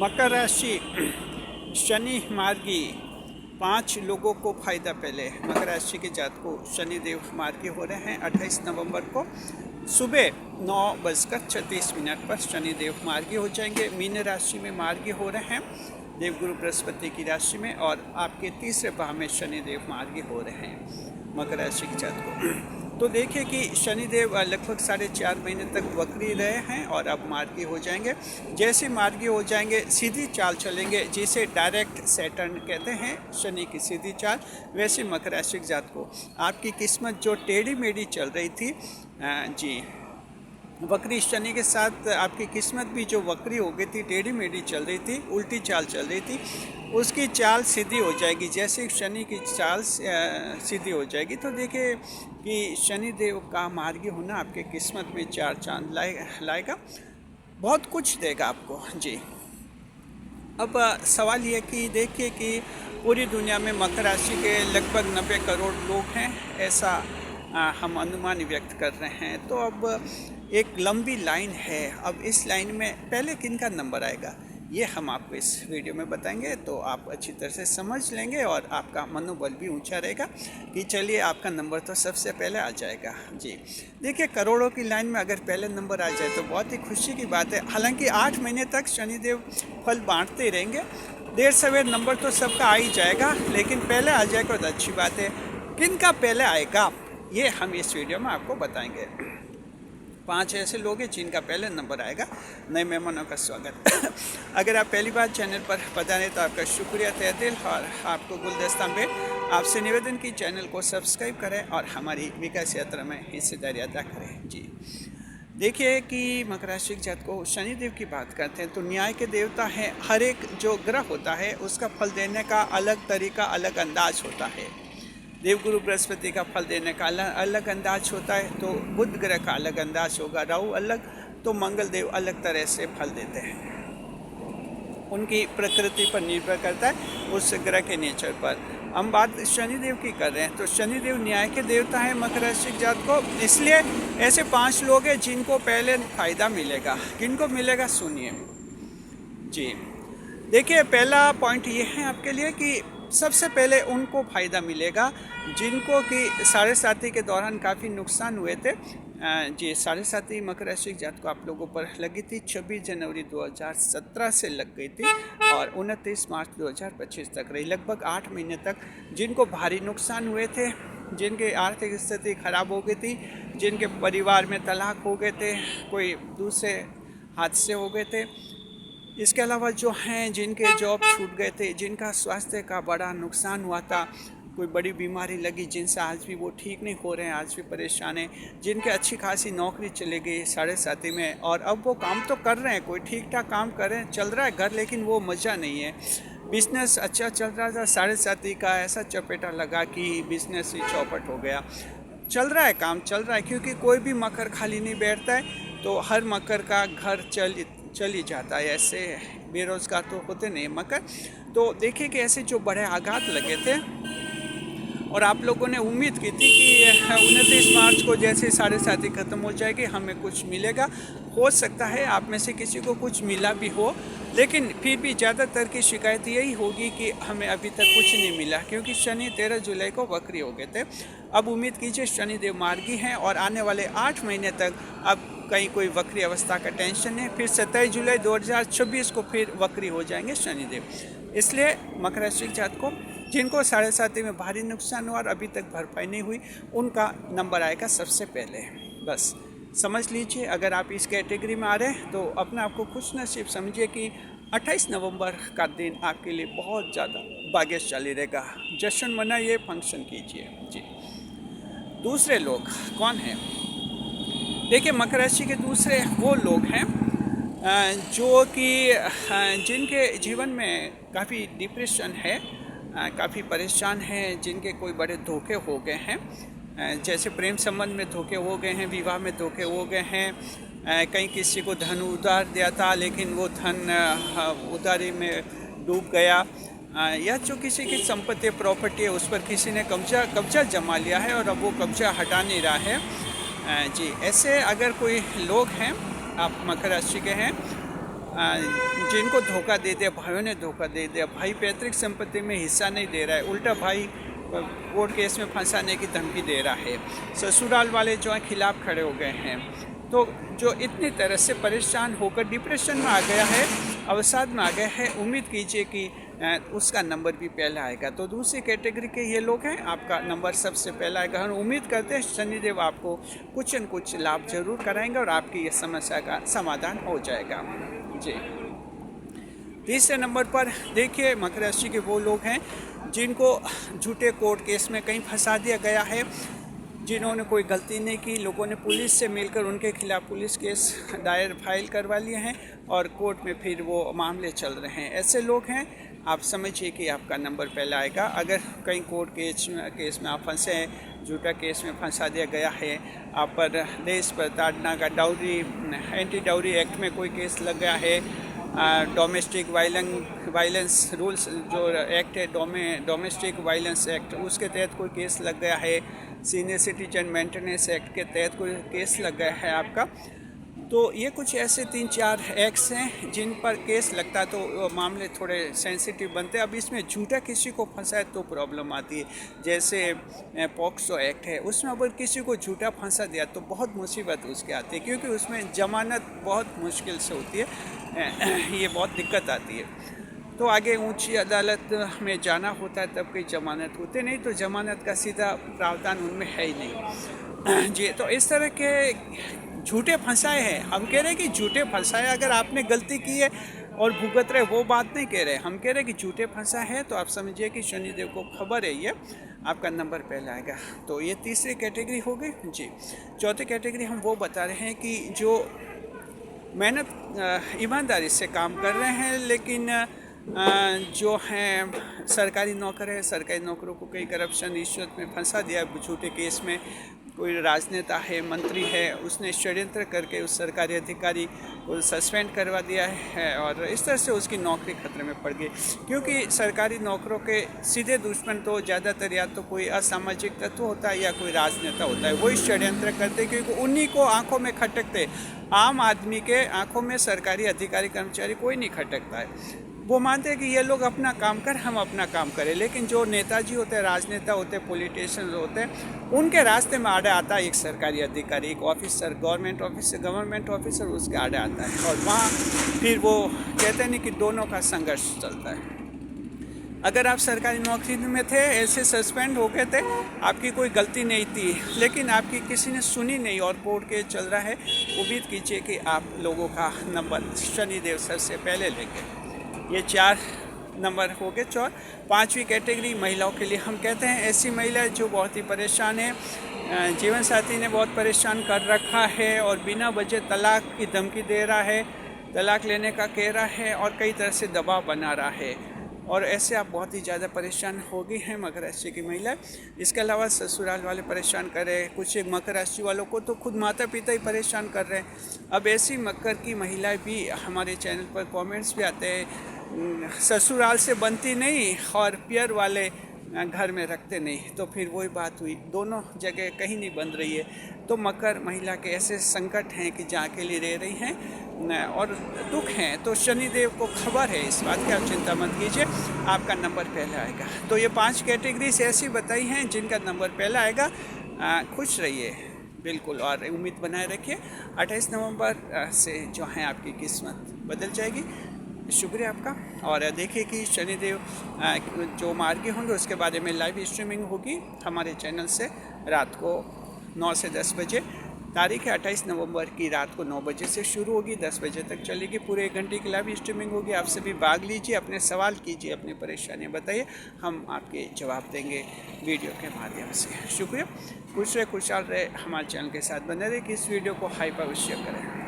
मकर राशि शनि मार्गी 5 लोगों को फायदा। पहले मकर राशि के जातकों शनिदेव मार्गी हो रहे हैं 28 नवंबर को सुबह 9:36 पर शनिदेव मार्गी हो जाएंगे। मीन राशि में मार्गी हो रहे हैं देवगुरु बृहस्पति की राशि में, और आपके तीसरे भाव में शनिदेव मार्गी हो रहे हैं मकर राशि के जातकों। तो देखिए कि शनिदेव लगभग 4.5 महीने तक वक्री रहे हैं और अब मार्गी हो जाएंगे। जैसे मार्गी हो जाएंगे सीधी चाल चलेंगे, जिसे डायरेक्ट सैटर्न कहते हैं, शनि की सीधी चाल। वैसे मकर राशि के जातकों आपकी किस्मत जो टेढ़ी मेढ़ी चल रही थी जी, वक्री शनि के साथ आपकी किस्मत भी जो वक्री हो गई थी, टेढ़ी मेढ़ी चल रही थी, उल्टी चाल चल रही थी, उसकी चाल सीधी हो जाएगी। जैसे शनि की चाल सीधी हो जाएगी तो देखिए कि शनि देव का मार्गी होना आपके किस्मत में 4 चांद लाएगा, बहुत कुछ देगा आपको जी। अब सवाल ये कि देखिए कि पूरी दुनिया में मकर राशि के लगभग 90 करोड़ लोग हैं, ऐसा हम अनुमान व्यक्त कर रहे हैं। तो अब एक लंबी लाइन है, अब इस लाइन में पहले किन का नंबर आएगा ये हम आपको इस वीडियो में बताएंगे, तो आप अच्छी तरह से समझ लेंगे और आपका मनोबल भी ऊंचा रहेगा कि चलिए आपका नंबर तो सबसे पहले आ जाएगा जी। देखिए करोड़ों की लाइन में अगर पहले नंबर आ जाए तो बहुत ही खुशी की बात है। हालांकि 8 महीने तक शनिदेव फल बांटते रहेंगे, देर सवेर नंबर तो सबका आ ही जाएगा, लेकिन पहले आ जाएगा तो अच्छी बात है। किन का पहले आएगा ये हम इस वीडियो में आपको बताएंगे। 5 ऐसे लोग हैं जिनका पहले नंबर आएगा। नए मेहमानों का स्वागत। अगर आप पहली बार चैनल पर पधारे तो आपका शुक्रिया तहे दिल, और आपको गुलदस्ता में आपसे निवेदन की चैनल को सब्सक्राइब करें और हमारी विकास यात्रा में हिस्सेदारी अदा करें जी। देखिए कि मकर राशि के जातकों शनिदेव की बात करते हैं तो न्याय के देवता हैं। हर एक जो ग्रह होता है उसका फल देने का अलग तरीका, अलग अंदाज होता है। देवगुरु बृहस्पति का फल देने का अलग अंदाज होता है, तो बुध ग्रह का अलग अंदाज होगा, राहु अलग, तो मंगल देव अलग तरह से फल देते हैं। उनकी प्रकृति पर निर्भर करता है, उस ग्रह के नेचर पर। हम बात शनिदेव की कर रहे हैं तो शनिदेव न्याय के देवता है मकर राशि जात को, इसलिए ऐसे 5 लोग हैं जिनको पहले फायदा मिलेगा। किनको मिलेगा सुनिए जी। देखिए पहला पॉइंट ये है आपके लिए कि सबसे पहले उनको फ़ायदा मिलेगा जिनको कि साढ़े साथी के दौरान काफ़ी नुकसान हुए थे जी। साढ़े साथी मकर राशि जात को आप लोगों पर लगी थी 26 जनवरी 2017 से लग गई थी और 29 मार्च 2025 तक रही, लगभग 8 महीने तक। जिनको भारी नुकसान हुए थे, जिनकी आर्थिक स्थिति खराब हो गई थी, जिनके परिवार में तलाक हो गए थे, कोई दूसरे हादसे हो गए थे, इसके अलावा जो हैं जिनके जॉब छूट गए थे, जिनका स्वास्थ्य का बड़ा नुकसान हुआ था, कोई बड़ी बीमारी लगी जिनसे आज भी वो ठीक नहीं हो रहे हैं, आज भी परेशान हैं, जिनके अच्छी खासी नौकरी चले गई साढ़े साथी में और अब वो काम तो कर रहे हैं, कोई ठीक ठाक काम कर रहे हैं, चल रहा है घर, लेकिन वो मज़ा नहीं है। बिज़नेस अच्छा चल रहा था, साढ़े साथी का ऐसा चपेटा लगा कि बिज़नेस ही चौपट हो गया। चल रहा है, काम चल रहा है, क्योंकि कोई भी मकर खाली नहीं बैठता है, तो हर मकर का घर चल ही जाता है। ऐसे बेरोजगार तो होते नहीं मकर। तो देखिए कि ऐसे जो बड़े आघात लगे थे और आप लोगों ने उम्मीद की थी कि 29 मार्च को जैसे साढ़े साथी ख़त्म हो जाएगी हमें कुछ मिलेगा। हो सकता है आप में से किसी को कुछ मिला भी हो, लेकिन फिर भी ज़्यादातर की शिकायत यही होगी कि हमें अभी तक कुछ नहीं मिला, क्योंकि शनि 13 जुलाई को वक्री हो गए थे। अब उम्मीद कीजिए शनिदेव मार्गी हैं और आने वाले 8 महीने तक अब कहीं कोई वक्री अवस्था का टेंशन है। फिर 27 जुलाई 2026 को फिर वक्री हो जाएंगे शनिदेव। इसलिए मकर राशि के जात को जिनको साढ़े साथी में भारी नुकसान हुआ और अभी तक भरपाई नहीं हुई, उनका नंबर आएगा सबसे पहले। बस समझ लीजिए, अगर आप इस कैटेगरी में आ रहे हैं तो अपने आप को खुश नसीब समझिए कि 28 नवंबर का दिन आपके लिए बहुत ज़्यादा भाग्यशाली रहेगा। जश्न मनाइए, फंक्शन कीजिए जी। दूसरे लोग कौन हैं? देखिए मकर राशि के दूसरे वो लोग हैं जो कि जिनके जीवन में काफ़ी डिप्रेशन है, काफ़ी परेशान हैं, जिनके कोई बड़े धोखे हो गए हैं, जैसे प्रेम संबंध में धोखे हो गए हैं, विवाह में धोखे हो गए हैं, कहीं किसी को धन उधार दिया था लेकिन वो धन उधारी में डूब गया, या जो किसी की संपत्ति प्रॉपर्टी है उस पर किसी ने कब्जा जमा लिया है और अब वो कब्जा हटा नहीं रहा है जी। ऐसे अगर कोई लोग हैं, आप मकर राशि के हैं जिनको धोखा दे दिया, भाइयों ने धोखा दे दिया, भाई पैतृक संपत्ति में हिस्सा नहीं दे रहा है, उल्टा भाई कोर्ट केस में फंसाने की धमकी दे रहा है, ससुराल वाले जो है खिलाफ खड़े हो गए हैं, तो जो इतनी तरह से परेशान होकर डिप्रेशन में आ गया है, अवसाद में आ गया है, उम्मीद कीजिए कि उसका नंबर भी पहला आएगा। तो दूसरी कैटेगरी के ये लोग हैं, आपका नंबर सबसे पहला आएगा। हम उम्मीद करते हैं शनिदेव आपको कुछ न कुछ लाभ जरूर कराएंगे और आपकी ये समस्या का समाधान हो जाएगा जी। तीसरे नंबर पर देखिए, मकर राशि के वो लोग हैं जिनको झूठे कोर्ट केस में कहीं फंसा दिया गया है, जिन्होंने कोई गलती नहीं की, लोगों ने पुलिस से मिलकर उनके खिलाफ पुलिस केस दायर फाइल करवा लिए हैं और कोर्ट में फिर वो मामले चल रहे हैं। ऐसे लोग हैं, आप समझिए कि आपका नंबर पहला आएगा। अगर कहीं कोर्ट केस में आप फंसे हैं, झूठा केस में फंसा दिया गया है, आप पर देश प्रताड़ना का एंटी डाउरी एक्ट में कोई केस लग गया है, डोमेस्टिक वायलेंस रूल्स जो एक्ट है, डोमेस्टिक वायलेंस एक्ट, उसके तहत कोई केस लग गया है, सीनियर सिटीजन मेंटेनेंस एक्ट के तहत कोई केस लग गया है आपका, तो ये कुछ ऐसे 3-4 एक्ट्स हैं जिन पर केस लगता है तो मामले थोड़े सेंसिटिव बनते हैं। अब इसमें झूठा किसी को फंसाए तो प्रॉब्लम आती है, जैसे पॉक्सो एक्ट है, उसमें अगर किसी को झूठा फंसा दिया तो बहुत मुसीबत उसके आती है, क्योंकि उसमें जमानत बहुत मुश्किल से होती है, ये बहुत दिक्कत आती है। तो आगे ऊंची अदालत में जाना होता है तब कोई जमानत होते नहीं, तो जमानत का सीधा प्रावधान उनमें है ही नहीं जी। तो इस तरह के झूठे फंसाए हैं, हम कह रहे हैं कि झूठे फंसाए, अगर आपने गलती की है और भुगत रहे वो बात नहीं कह रहे, हम कह रहे हैं कि झूठे फंसा है तो आप समझिए कि शनिदेव को खबर है, ये आपका नंबर पहला आएगा। तो ये तीसरी कैटेगरी हो गई जी। चौथी कैटेगरी हम वो बता रहे हैं कि जो मेहनत ईमानदारी से काम कर रहे हैं, लेकिन जो हैं सरकारी नौकर है, सरकारी नौकरों को कई करप्शन रिश्वत में फंसा दिया झूठे केस में, कोई राजनेता है, मंत्री है, उसने षड्यंत्र करके उस सरकारी अधिकारी को सस्पेंड करवा दिया है और इस तरह से उसकी नौकरी खतरे में पड़ गई। क्योंकि सरकारी नौकरों के सीधे दुश्मन तो ज़्यादातर या तो कोई असामाजिक तत्व होता है या कोई राजनेता होता है, वही षड्यंत्र करते, क्योंकि उन्हीं को आंखों में खटकते। आम आदमी के आंखों में सरकारी अधिकारी कर्मचारी कोई नहीं खटकता है, वो मानते हैं कि ये लोग अपना काम कर, हम अपना काम करें। लेकिन जो नेताजी होते हैं, राजनेता होते हैं, पॉलिटिशियन होते हैं, उनके रास्ते में आड़े आता है एक सरकारी अधिकारी, एक ऑफिसर, गवर्नमेंट ऑफिसर उसके आड़े आता है और वहाँ फिर वो कहते नहीं कि दोनों का संघर्ष चलता है। अगर आप सरकारी नौकरी में थे, ऐसे सस्पेंड हो गए थे, आपकी कोई गलती नहीं थी, लेकिन आपकी किसी ने सुनी नहीं और कोर्ट केस चल रहा है, उम्मीद कीजिए कि आप लोगों का नंबर शनिदेव सबसे पहले लेंगे। ये 4 नंबर हो गए। 5वीं कैटेगरी महिलाओं के लिए हम कहते हैं, ऐसी महिला जो बहुत ही परेशान है, जीवन साथी ने बहुत परेशान कर रखा है और बिना वजह तलाक की धमकी दे रहा है, तलाक लेने का कह रहा है और कई तरह से दबाव बना रहा है, और ऐसे आप बहुत ही ज़्यादा परेशान हो गई हैं मकर राशि की महिला। इसके अलावा ससुराल वाले परेशान कर रहे हैं, कुछ मकर राशि वालों को तो खुद माता पिता ही परेशान कर रहे हैं। अब ऐसी मकर की महिलाएं भी हमारे चैनल पर कमेंट्स भी आते हैं, ससुराल से बनती नहीं और पियर वाले घर में रखते नहीं, तो फिर वही बात हुई, दोनों जगह कहीं नहीं बन रही है। तो मकर महिला के ऐसे संकट हैं कि जहाँ के लिए रह रही हैं और दुख हैं, तो शनिदेव को खबर है इस बात की, आप चिंता मत कीजिए, आपका नंबर पहला आएगा। तो ये 5 कैटेगरीज ऐसी बताई हैं जिनका नंबर पहला आएगा। खुश रहिए बिल्कुल और उम्मीद बनाए रखिए। 28 नवंबर से जो है आपकी किस्मत बदल जाएगी। शुक्रिया आपका। और देखिए कि शनिदेव जो मार्गी होंगे उसके बारे में लाइव स्ट्रीमिंग होगी हमारे चैनल से रात को 9 से 10 बजे। तारीख है 28 नवंबर की, रात को 9 बजे से शुरू होगी, 10 बजे तक चलेगी, पूरे 1 घंटे की लाइव स्ट्रीमिंग होगी। आप सभी भाग लीजिए, अपने सवाल कीजिए, अपनी परेशानियाँ बताइए, हम आपके जवाब देंगे वीडियो के माध्यम से। शुक्रिया, खुश रहे, खुशहाल रहे, हमारे चैनल के साथ बने रहे कि इस वीडियो को हाइप अवश्य करें।